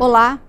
Olá!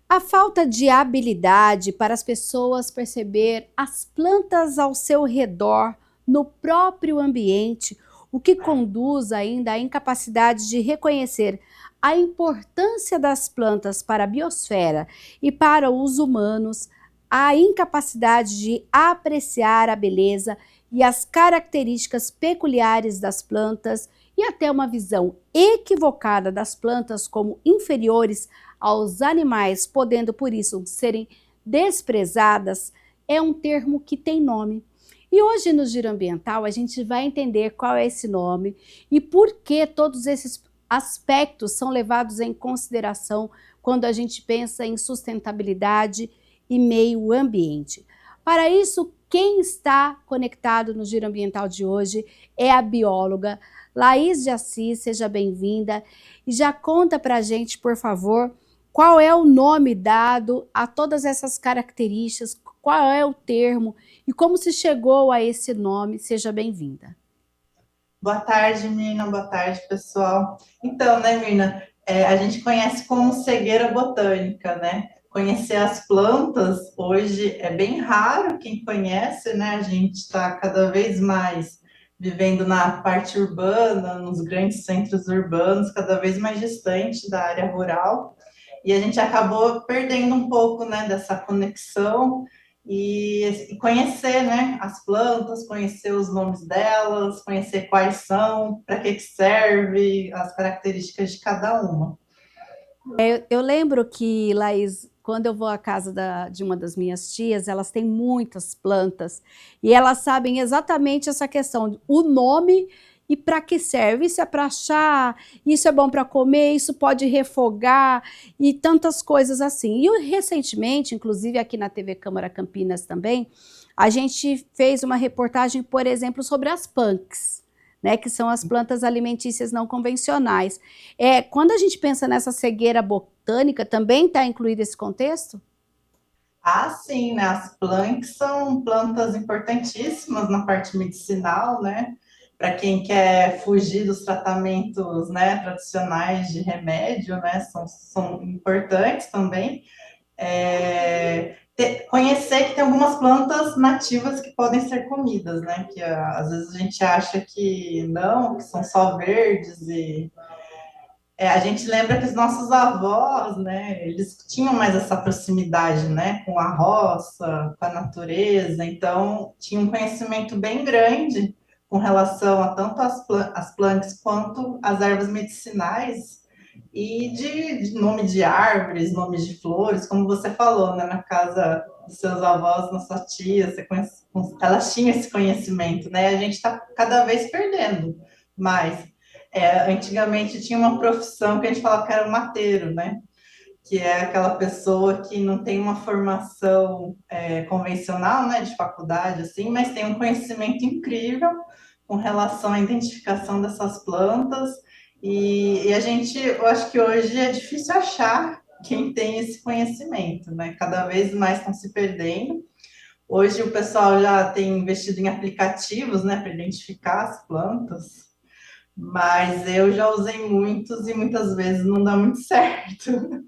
A falta de habilidade para as pessoas perceber as plantas ao seu redor, no próprio ambiente, o que conduz ainda à incapacidade de reconhecer a importância das plantas para a biosfera e para os humanos, a incapacidade de apreciar a beleza e as características peculiares das plantas e até uma visão equivocada das plantas como inferiores aos animais, podendo por isso serem desprezadas, é um termo que tem nome. E hoje no Giro Ambiental a gente vai entender qual é esse nome e por que todos esses aspectos são levados em consideração quando a gente pensa em sustentabilidade e meio ambiente. Para isso, quem está conectado no Giro Ambiental de hoje é a bióloga Laís de Assis. Seja bem-vinda e já conta para a gente, por favor, qual é o nome dado a todas essas características, qual é o termo e como se chegou a esse nome. Seja bem-vinda. Boa tarde, Mirna. Boa tarde, pessoal. Então, né, Mirna, a gente conhece como cegueira botânica, né? Conhecer as plantas hoje é bem raro quem conhece, né? A gente está cada vez mais vivendo na parte urbana, nos grandes centros urbanos, cada vez mais distante da área rural, e a gente acabou perdendo um pouco, né, dessa conexão e conhecer, né, as plantas, conhecer os nomes delas, conhecer quais são, para que serve, as características de cada uma. Eu lembro que, Laís, quando eu vou à casa de uma das minhas tias, elas têm muitas plantas e elas sabem exatamente essa questão, o nome e para que serve. Isso é para achar, isso é bom para comer, isso pode refogar e tantas coisas assim. E recentemente, inclusive aqui na TV Câmara Campinas também, a gente fez uma reportagem, por exemplo, sobre as punks, né, que são as plantas alimentícias não convencionais. Quando a gente pensa nessa cegueira botânica, também está incluído esse contexto? Ah, sim, né? As plantas são plantas importantíssimas na parte medicinal, né? Para quem quer fugir dos tratamentos, né, tradicionais de remédio, né? São importantes também. Conhecer que tem algumas plantas nativas que podem ser comidas, né? Que às vezes a gente acha que não, que são só verdes e a gente lembra que os nossos avós, né, eles tinham mais essa proximidade, né, com a roça, com a natureza, então tinha um conhecimento bem grande com relação a tanto as plantas quanto as ervas medicinais e de nome de árvores, nome de flores, como você falou, né, na casa dos seus avós, na sua tia, elas tinham esse conhecimento, né, a gente está cada vez perdendo mais. Antigamente tinha uma profissão que a gente falava que era o mateiro, né? Que é aquela pessoa que não tem uma formação convencional, né, de faculdade, assim, mas tem um conhecimento incrível com relação à identificação dessas plantas. E a gente, eu acho que hoje é difícil achar quem tem esse conhecimento, né? Cada vez mais estão se perdendo. Hoje o pessoal já tem investido em aplicativos, né, para identificar as plantas, mas eu já usei muitos e muitas vezes não dá muito certo.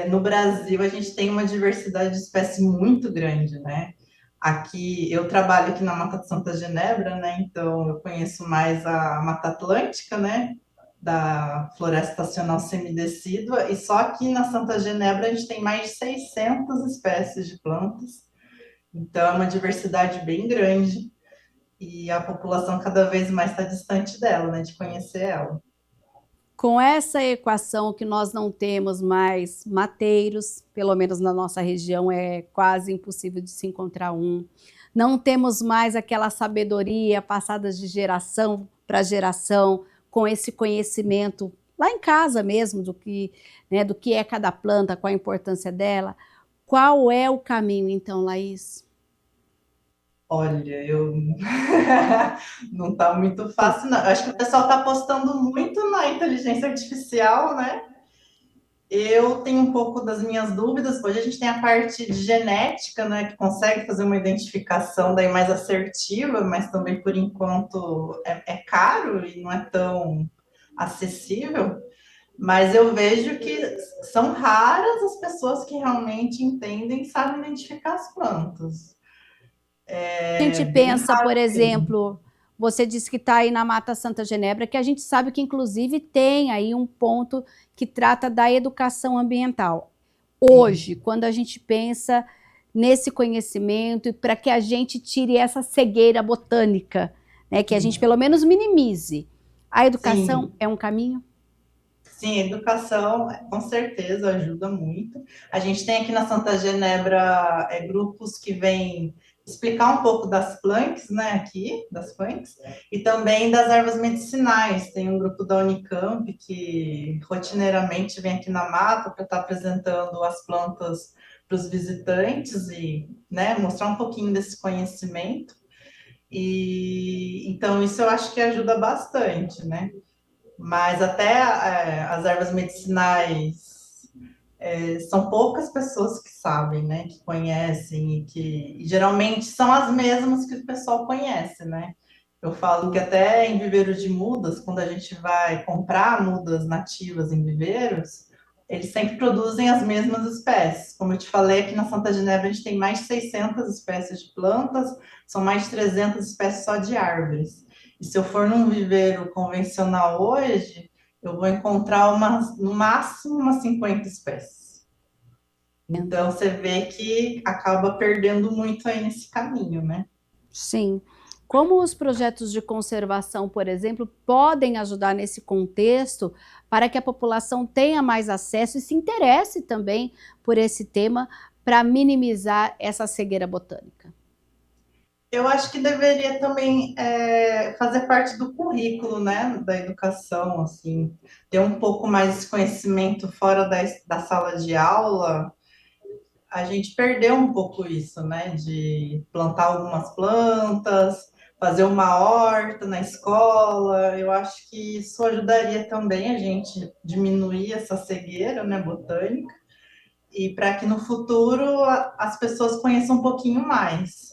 No Brasil, a gente tem uma diversidade de espécies muito grande, né? Aqui, eu trabalho aqui na Mata de Santa Genebra, né? Então, eu conheço mais a Mata Atlântica, né? Da Floresta Estacional Semidecídua, e só aqui na Santa Genebra a gente tem mais de 600 espécies de plantas, então é uma diversidade bem grande, e a população cada vez mais está distante dela, né? De conhecer ela. Com essa equação que nós não temos mais mateiros, pelo menos na nossa região é quase impossível de se encontrar um. Não temos mais aquela sabedoria passada de geração para geração, com esse conhecimento lá em casa mesmo do que, né, do que é cada planta, qual a importância dela. Qual é o caminho, então, Laís? Olha, eu não está muito fácil, não. Eu acho que o pessoal está apostando muito na inteligência artificial, né? Eu tenho um pouco das minhas dúvidas. Hoje a gente tem a parte de genética, né, que consegue fazer uma identificação daí mais assertiva, mas também por enquanto é caro e não é tão acessível. Mas eu vejo que são raras as pessoas que realmente entendem e sabem identificar as plantas. A gente É bem pensa, por raro mesmo. exemplo, você disse que está aí na Mata Santa Genebra, que a gente sabe que inclusive tem aí um ponto que trata da educação ambiental. Hoje, Sim, quando a gente pensa nesse conhecimento e para que a gente tire essa cegueira botânica, né, que a gente sim, pelo menos minimize, a educação sim. é um caminho? Sim, educação com certeza ajuda muito. A gente tem aqui na Santa Genebra grupos que vêm explicar um pouco das plantas, né, aqui, das plantas, e também das ervas medicinais. Tem um grupo da Unicamp que rotineiramente vem aqui na mata para estar apresentando as plantas para os visitantes e, né, mostrar um pouquinho desse conhecimento. E então isso eu acho que ajuda bastante, né? Mas até as ervas medicinais são poucas pessoas que sabem, né? Que conhecem e geralmente são as mesmas que o pessoal conhece, né? Eu falo que até em viveiros de mudas, quando a gente vai comprar mudas nativas em viveiros, eles sempre produzem as mesmas espécies. Como eu te falei, aqui na Santa Genebra a gente tem mais de 600 espécies de plantas, são mais de 300 espécies só de árvores. E se eu for num viveiro convencional hoje, eu vou encontrar no máximo umas 50 espécies. Então você vê que acaba perdendo muito aí nesse caminho, né? Sim. Como os projetos de conservação, por exemplo, podem ajudar nesse contexto para que a população tenha mais acesso e se interesse também por esse tema para minimizar essa cegueira botânica? Eu acho que deveria também fazer parte do currículo, né, da educação, assim, ter um pouco mais de conhecimento fora da sala de aula. A gente perdeu um pouco isso, né, de plantar algumas plantas, fazer uma horta na escola. Eu acho que isso ajudaria também a gente diminuir essa cegueira, né, botânica, e para que no futuro as pessoas conheçam um pouquinho mais.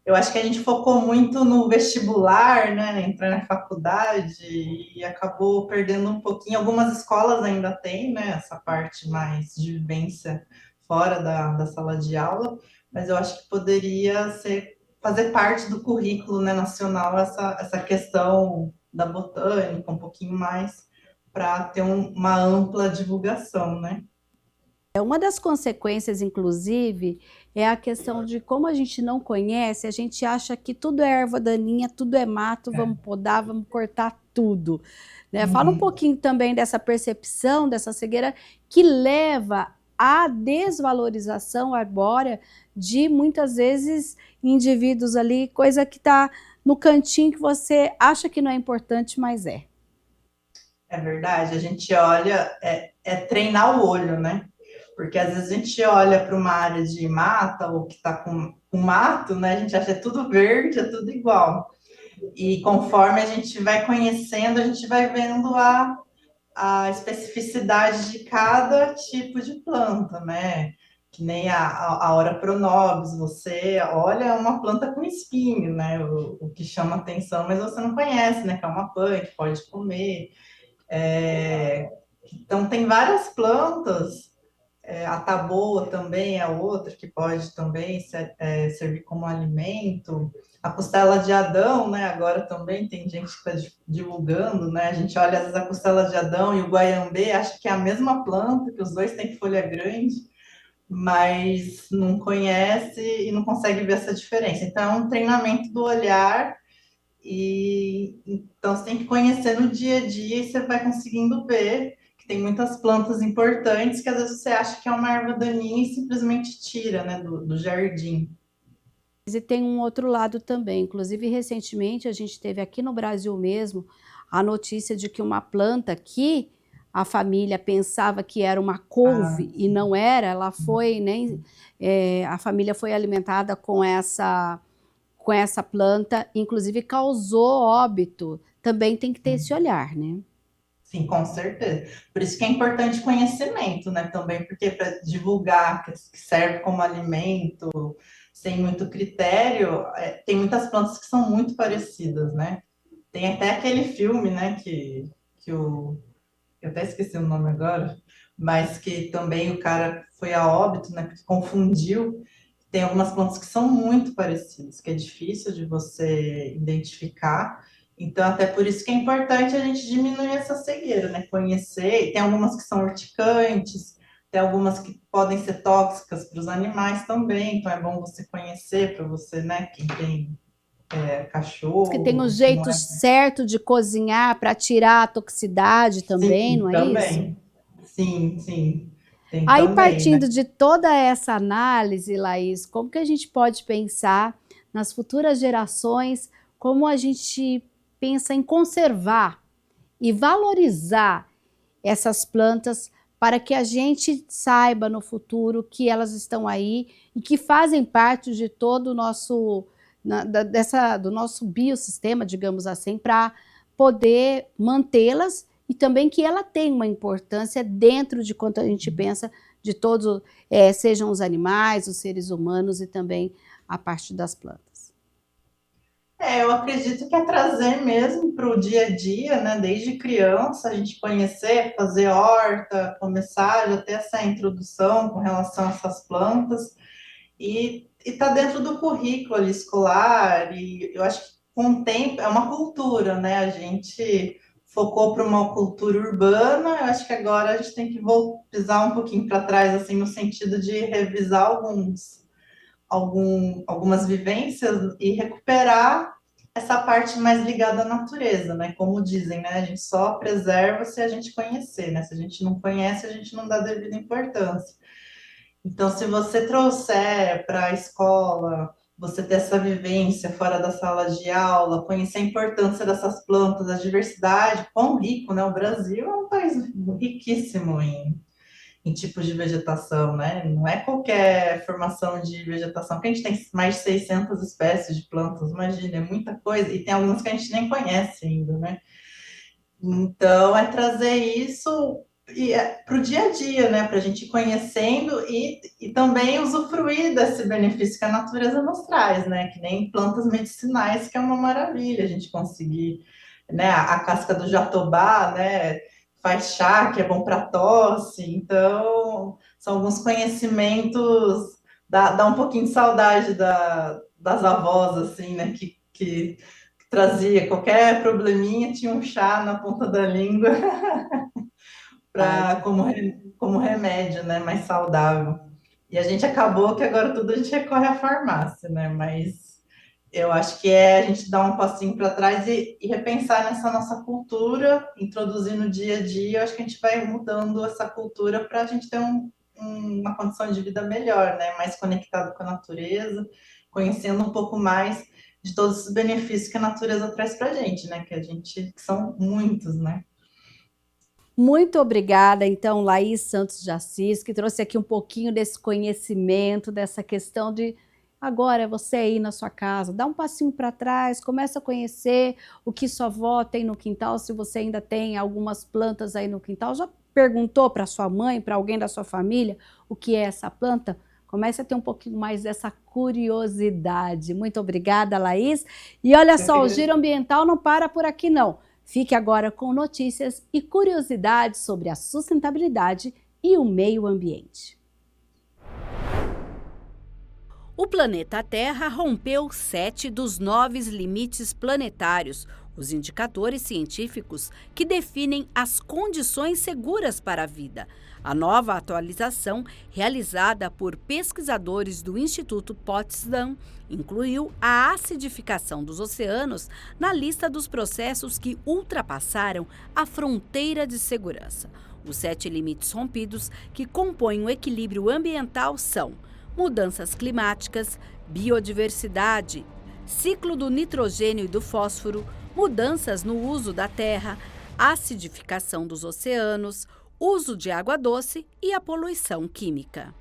Eu acho que a gente focou muito no vestibular, né, entrar na faculdade e acabou perdendo um pouquinho. Algumas escolas ainda têm, né, essa parte mais de vivência fora da sala de aula, mas eu acho que poderia fazer parte do currículo, né, nacional essa questão da botânica um pouquinho mais para ter uma ampla divulgação, né? Uma das consequências, inclusive, é a questão de como a gente não conhece, a gente acha que tudo é erva daninha, tudo é mato, vamos podar, vamos cortar tudo. Né? Fala um Uhum. pouquinho também dessa percepção, dessa cegueira que leva à desvalorização arbórea de muitas vezes indivíduos ali, coisa que está no cantinho que você acha que não é importante, mas é. É verdade, a gente olha, é treinar o olho, né? Porque às vezes a gente olha para uma área de mata ou que está com mato, né? A gente acha que é tudo verde, é tudo igual. E conforme a gente vai conhecendo, a gente vai vendo a especificidade de cada tipo de planta, né? Que nem a Hora Pronobis, você olha uma planta com espinho, né? O que chama atenção, mas você não conhece, né? Que é uma planta que pode comer. Então, tem várias plantas, a taboa também é outra que pode também servir como alimento. A costela de Adão, né? Agora também tem gente que está divulgando, né? A gente olha às vezes a costela de Adão e o guaiambê, acha que é a mesma planta, que os dois têm folha grande, mas não conhece e não consegue ver essa diferença. Então, é um treinamento do olhar e então você tem que conhecer no dia a dia e você vai conseguindo ver que tem muitas plantas importantes que às vezes você acha que é uma erva daninha e simplesmente tira, né, do jardim. E tem um outro lado também. Inclusive, recentemente, a gente teve aqui no Brasil mesmo a notícia de que uma planta que a família pensava que era uma Ah, couve e não era, ela foi nem a família foi alimentada com essa planta, inclusive causou óbito. Também tem que ter esse sim, olhar, né? sim, com certeza. Por isso que é importante conhecimento, né, também, porque para divulgar que serve como alimento, sem muito critério, tem muitas plantas que são muito parecidas, né? Tem até aquele filme, né, que o eu até esqueci o nome agora, mas que também o cara foi a óbito, né? Que confundiu. Tem algumas plantas que são muito parecidas, que é difícil de você identificar. Então, até por isso que é importante a gente diminuir essa cegueira, né? Conhecer. E tem algumas que são urticantes, tem algumas que podem ser tóxicas para os animais também. Então, é bom você conhecer para você, né? Quem tem Que tem o cachorro, que não jeito é. certo de cozinhar para tirar a toxicidade também, Sim, não é isso? também. Sim, sim. Tem Aí, também, né? partindo de toda essa análise, Laís, como que a gente pode pensar nas futuras gerações, como a gente pensa em conservar e valorizar essas plantas para que a gente saiba no futuro que elas estão aí e que fazem parte de todo o nosso, do nosso biossistema, digamos assim, para poder mantê-las e também que ela tem uma importância dentro de quanto a gente pensa de todos, sejam os animais, os seres humanos e também a parte das plantas. Eu acredito que é trazer mesmo para o dia a dia, né? Desde criança, a gente conhecer, fazer horta, começar já ter essa introdução com relação a essas plantas e tá dentro do currículo ali escolar. E eu acho que com o tempo é uma cultura, né? A gente focou para uma cultura urbana. Eu acho que agora a gente tem que pisar um pouquinho para trás, assim, no sentido de revisar algumas vivências e recuperar essa parte mais ligada à natureza, né? Como dizem, né? A gente só preserva se a gente conhecer, né? Se a gente não conhece, a gente não dá devida importância. Então, se você trouxer para a escola, você ter essa vivência fora da sala de aula, conhecer a importância dessas plantas, a diversidade, quão rico, né? O Brasil é um país riquíssimo em tipos de vegetação, né? Não é qualquer formação de vegetação, que a gente tem mais de 600 espécies de plantas, imagina, é muita coisa, e tem algumas que a gente nem conhece ainda, né? Então, é trazer isso para o dia a dia, né? Para a gente ir conhecendo e também usufruir desse benefício que a natureza nos traz, né? Que nem plantas medicinais, que é uma maravilha a gente conseguir, né? A casca do jatobá, né? Faz chá, que é bom para tosse. Então, são alguns conhecimentos, dá um pouquinho de saudade das avós, assim, né? Que trazia qualquer probleminha, tinha um chá na ponta da língua Verdade. como remédio, né, mais saudável. E a gente acabou que agora tudo a gente recorre à farmácia, né, mas eu acho que é a gente dar um passinho para trás e repensar nessa nossa cultura, introduzir no dia a dia, eu acho que a gente vai mudando essa cultura para a gente ter uma condição de vida melhor, né, mais conectado com a natureza, conhecendo um pouco mais de todos os benefícios que a natureza traz para a gente, né? Que são muitos, né? Muito obrigada, então, Laís Santos de Assis, que trouxe aqui um pouquinho desse conhecimento, dessa questão de agora você aí na sua casa, dá um passinho para trás, começa a conhecer o que sua avó tem no quintal, se você ainda tem algumas plantas aí no quintal, já perguntou para sua mãe, para alguém da sua família, o que é essa planta? Comece a ter um pouquinho mais dessa curiosidade. Muito obrigada, Laís. E olha Eu só, o queria Giro Ambiental não para por aqui, não. Fique agora com notícias e curiosidades sobre a sustentabilidade e o meio ambiente. O planeta Terra rompeu 7 dos 9 limites planetários, os indicadores científicos que definem as condições seguras para a vida. A nova atualização, realizada por pesquisadores do Instituto Potsdam, incluiu a acidificação dos oceanos na lista dos processos que ultrapassaram a fronteira de segurança. Os 7 limites rompidos que compõem o equilíbrio ambiental são mudanças climáticas, biodiversidade, ciclo do nitrogênio e do fósforo, mudanças no uso da terra, acidificação dos oceanos, uso de água doce e a poluição química.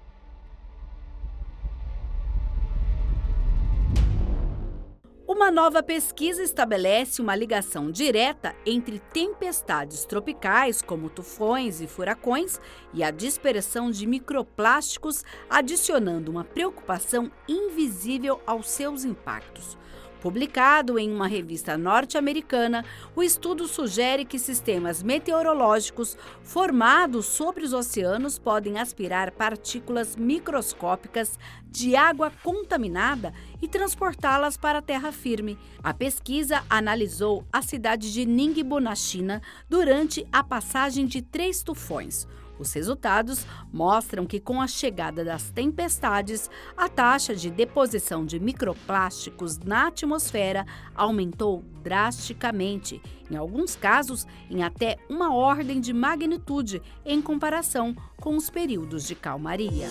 Uma nova pesquisa estabelece uma ligação direta entre tempestades tropicais, como tufões e furacões, e a dispersão de microplásticos, adicionando uma preocupação invisível aos seus impactos. Publicado em uma revista norte-americana, o estudo sugere que sistemas meteorológicos formados sobre os oceanos podem aspirar partículas microscópicas de água contaminada e transportá-las para a terra firme. A pesquisa analisou a cidade de Ningbo, na China, durante a passagem de 3 tufões. Os resultados mostram que, com a chegada das tempestades, a taxa de deposição de microplásticos na atmosfera aumentou drasticamente, em alguns casos em até uma ordem de magnitude em comparação com os períodos de calmaria.